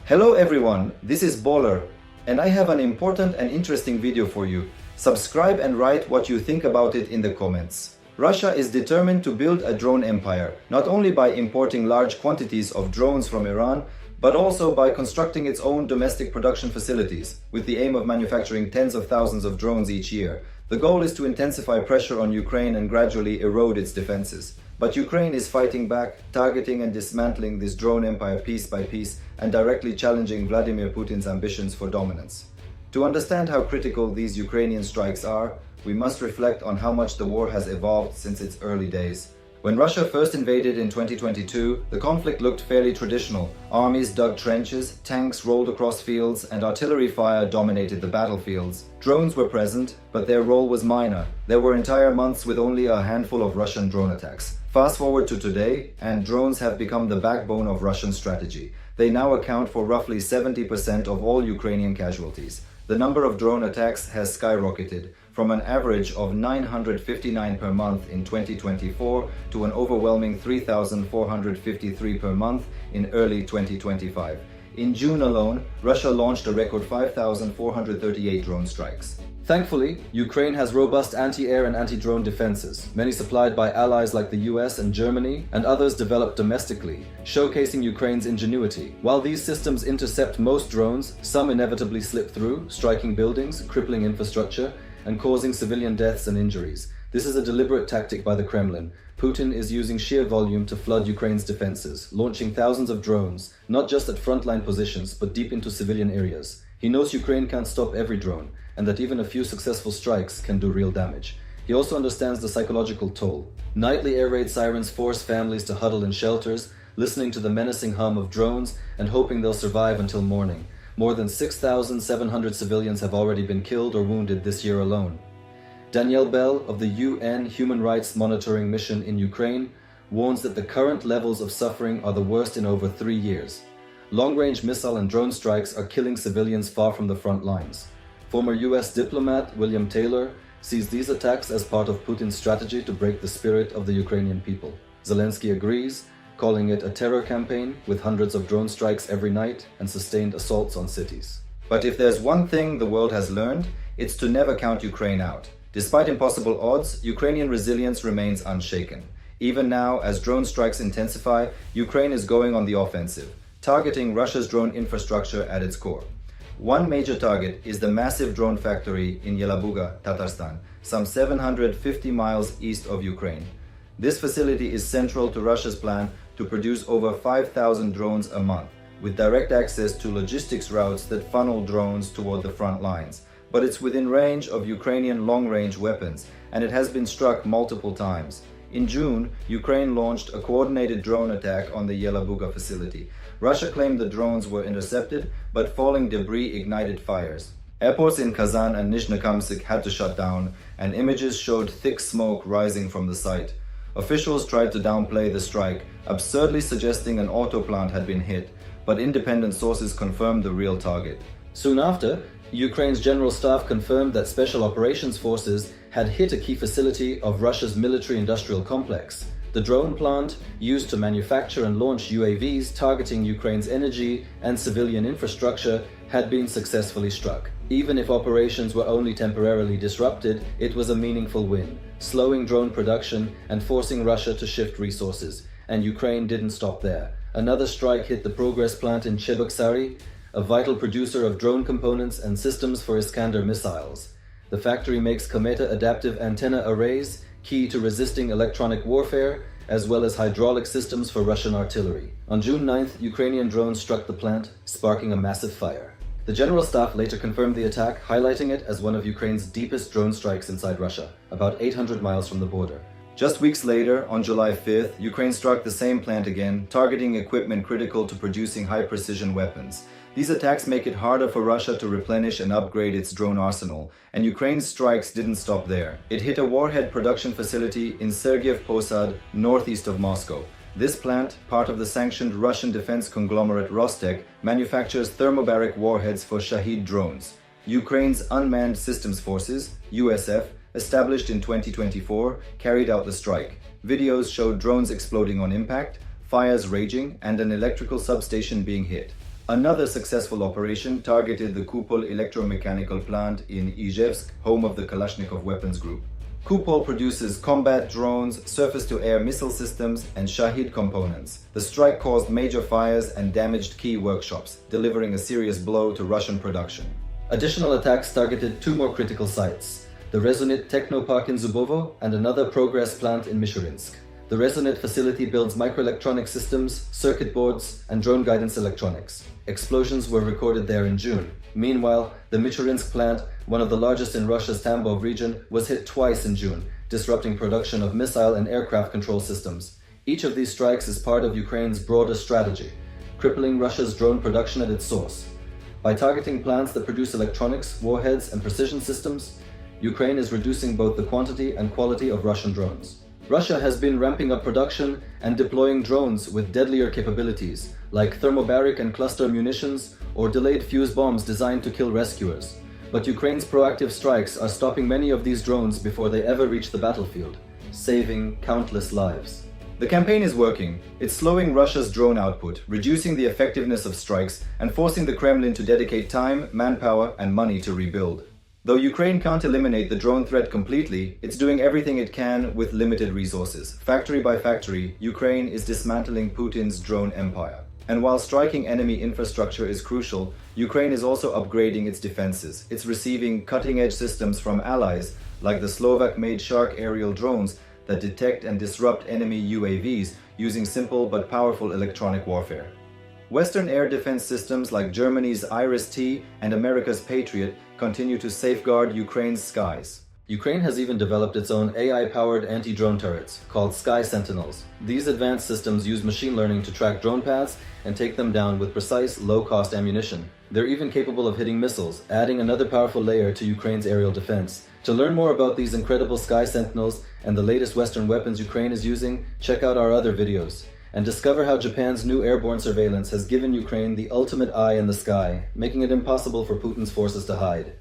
Hello everyone, this is Bawler, and I have an important and interesting video for you. Subscribe and write what you think about it in the comments. Russia is determined to build a drone empire, not only by importing large quantities of drones from Iran, but also by constructing its own domestic production facilities, with the aim of manufacturing tens of thousands of drones each year. The goal is to intensify pressure on Ukraine and gradually erode its defenses. But Ukraine is fighting back, targeting and dismantling this drone empire piece by piece and directly challenging Vladimir Putin's ambitions for dominance. To understand how critical these Ukrainian strikes are, we must reflect on how much the war has evolved since its early days. When Russia first invaded in 2022, the conflict looked fairly traditional. Armies dug trenches, tanks rolled across fields, and artillery fire dominated the battlefields. Drones were present, but their role was minor. There were entire months with only a handful of Russian drone attacks. Fast forward to today, and drones have become the backbone of Russian strategy. They now account for roughly 70% of all Ukrainian casualties. The number of drone attacks has skyrocketed, from an average of 959 per month in 2024 to an overwhelming 3,453 per month in early 2025. In June alone, Russia launched a record 5,438 drone strikes. Thankfully, Ukraine has robust anti-air and anti-drone defenses, many supplied by allies like the US and Germany, and others developed domestically, showcasing Ukraine's ingenuity. While these systems intercept most drones, some inevitably slip through, striking buildings, crippling infrastructure, and causing civilian deaths and injuries. This is a deliberate tactic by the Kremlin. Putin is using sheer volume to flood Ukraine's defenses, launching thousands of drones, not just at frontline positions, but deep into civilian areas. He knows Ukraine can't stop every drone, and that even a few successful strikes can do real damage. He also understands the psychological toll. Nightly air raid sirens force families to huddle in shelters, listening to the menacing hum of drones and hoping they'll survive until morning. More than 6,700 civilians have already been killed or wounded this year alone. Danielle Bell of the UN Human Rights Monitoring Mission in Ukraine warns that the current levels of suffering are the worst in over 3 years. Long-range missile and drone strikes are killing civilians far from the front lines. Former US diplomat William Taylor sees these attacks as part of Putin's strategy to break the spirit of the Ukrainian people. Zelensky agrees, calling it a terror campaign with hundreds of drone strikes every night and sustained assaults on cities. But if there's one thing the world has learned, it's to never count Ukraine out. Despite impossible odds, Ukrainian resilience remains unshaken. Even now, as drone strikes intensify, Ukraine is going on the offensive, targeting Russia's drone infrastructure at its core. One major target is the massive drone factory in Yelabuga, Tatarstan, some 750 miles east of Ukraine. This facility is central to Russia's plan to produce over 5,000 drones a month, with direct access to logistics routes that funnel drones toward the front lines. But it's within range of Ukrainian long-range weapons, and it has been struck multiple times. In June, Ukraine launched a coordinated drone attack on the Yelabuga facility. Russia claimed the drones were intercepted, but falling debris ignited fires. Airports in Kazan and Nizhnekamsk had to shut down, and images showed thick smoke rising from the site. Officials tried to downplay the strike, absurdly suggesting an auto plant had been hit, but independent sources confirmed the real target. Soon after, Ukraine's general staff confirmed that special operations forces had hit a key facility of Russia's military-industrial complex. The drone plant, used to manufacture and launch UAVs targeting Ukraine's energy and civilian infrastructure, had been successfully struck. Even if operations were only temporarily disrupted, it was a meaningful win, slowing drone production and forcing Russia to shift resources. And Ukraine didn't stop there. Another strike hit the Progress plant in Cheboksary, a vital producer of drone components and systems for Iskander missiles. The factory makes Cometa adaptive antenna arrays, key to resisting electronic warfare, as well as hydraulic systems for Russian artillery. On June 9th, Ukrainian drones struck the plant, sparking a massive fire. The general staff later confirmed the attack, highlighting it as one of Ukraine's deepest drone strikes inside Russia, about 800 miles from the border. Just weeks later, on July 5th, Ukraine struck the same plant again, targeting equipment critical to producing high-precision weapons. These attacks make it harder for Russia to replenish and upgrade its drone arsenal, and Ukraine's strikes didn't stop there. It hit a warhead production facility in Sergiev Posad, northeast of Moscow. This plant, part of the sanctioned Russian defense conglomerate Rostec, manufactures thermobaric warheads for Shahid drones. Ukraine's Unmanned Systems Forces, USF, established in 2024, carried out the strike. Videos showed drones exploding on impact, fires raging, and an electrical substation being hit. Another successful operation targeted the Kupol electromechanical plant in Izhevsk, home of the Kalashnikov weapons group. Kupol produces combat drones, surface-to-air missile systems, and Shahid components. The strike caused major fires and damaged key workshops, delivering a serious blow to Russian production. Additional attacks targeted two more critical sites, the Rezonit Technopark in Zubovo and another Progress plant in Mishurinsk. The Rezonit facility builds microelectronic systems, circuit boards, and drone guidance electronics. Explosions were recorded there in June. Meanwhile, the Mishurinsk plant, one of the largest in Russia's Tambov region, was hit twice in June, disrupting production of missile and aircraft control systems. Each of these strikes is part of Ukraine's broader strategy, crippling Russia's drone production at its source. By targeting plants that produce electronics, warheads, and precision systems, Ukraine is reducing both the quantity and quality of Russian drones. Russia has been ramping up production and deploying drones with deadlier capabilities, like thermobaric and cluster munitions or delayed fuse bombs designed to kill rescuers. But Ukraine's proactive strikes are stopping many of these drones before they ever reach the battlefield, saving countless lives. The campaign is working. It's slowing Russia's drone output, reducing the effectiveness of strikes, and forcing the Kremlin to dedicate time, manpower, and money to rebuild. Though Ukraine can't eliminate the drone threat completely, it's doing everything it can with limited resources. Factory by factory, Ukraine is dismantling Putin's drone empire. And while striking enemy infrastructure is crucial, Ukraine is also upgrading its defenses. It's receiving cutting-edge systems from allies, like the Slovak-made Shark aerial drones that detect and disrupt enemy UAVs using simple but powerful electronic warfare. Western air defense systems like Germany's Iris-T and America's Patriot continue to safeguard Ukraine's skies. Ukraine has even developed its own AI-powered anti-drone turrets, called Sky Sentinels. These advanced systems use machine learning to track drone paths and take them down with precise, low-cost ammunition. They're even capable of hitting missiles, adding another powerful layer to Ukraine's aerial defense. To learn more about these incredible Sky Sentinels and the latest Western weapons Ukraine is using, check out our other videos. And discover how Japan's new airborne surveillance has given Ukraine the ultimate eye in the sky, making it impossible for Putin's forces to hide.